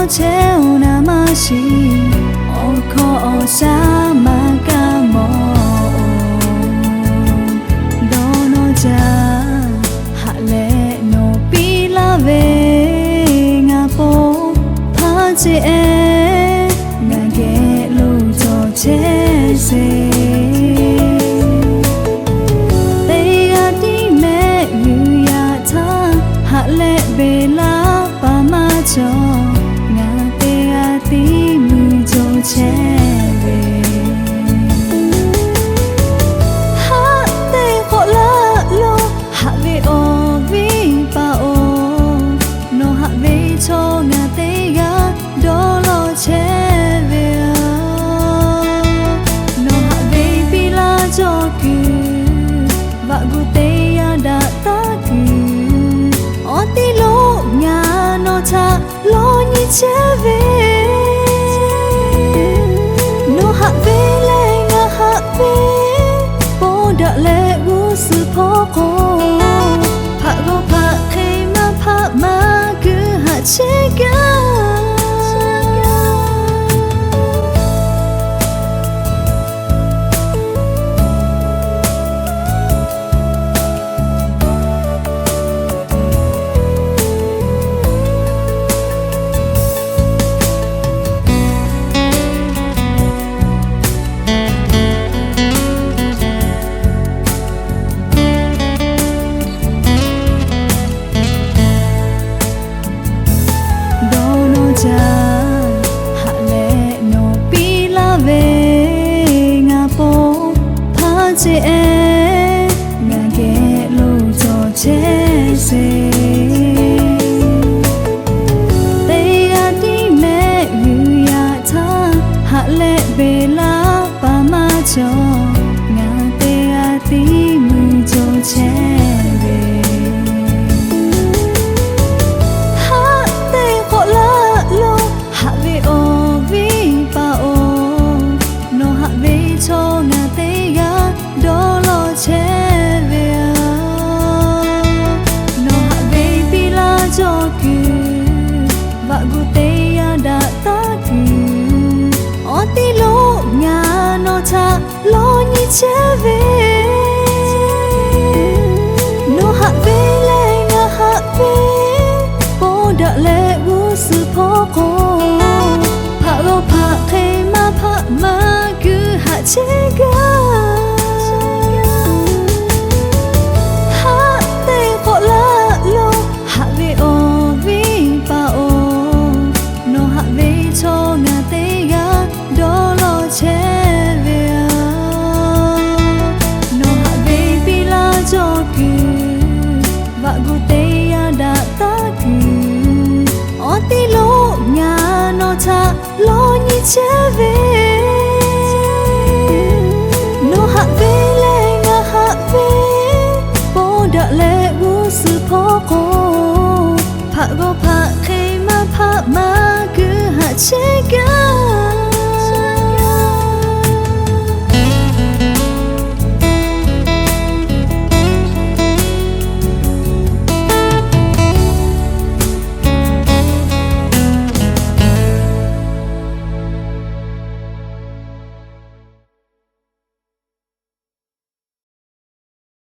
cheunamashi oko osama kamo dono ja hale no pilave ngapo phache ngage lu jo chese bela pamacho ngate ati mujo cheve ha te khola lo ha ve o vi pa o no ha ve cho ngate ga do lo cheve no ha ve pila jo ku va gu te ya da ta ku ti lo nga no cha lo ni cheve no ha ve le nga ha ve po da le gu su pho ko pha go pha khe ma gu ha che ga hale no pilave ngapo phache ngage lo jo chese te ati me yu ya tha hale bela pamacho ngate ati mu jo cheve lo ni cheve no ha ve le nga ha ve po da le gu su pho ko pha go pha khe ma gu ha che ga ha te ko la lo ha ve o vi pa o no ha ve cho nga te ga do lo che va gu te ya da ta ku o ti lo nga no cha lo ni cheve no ha ve le nga ha ve po da le gu su pho ko pha go pha khe ma gu ha che ga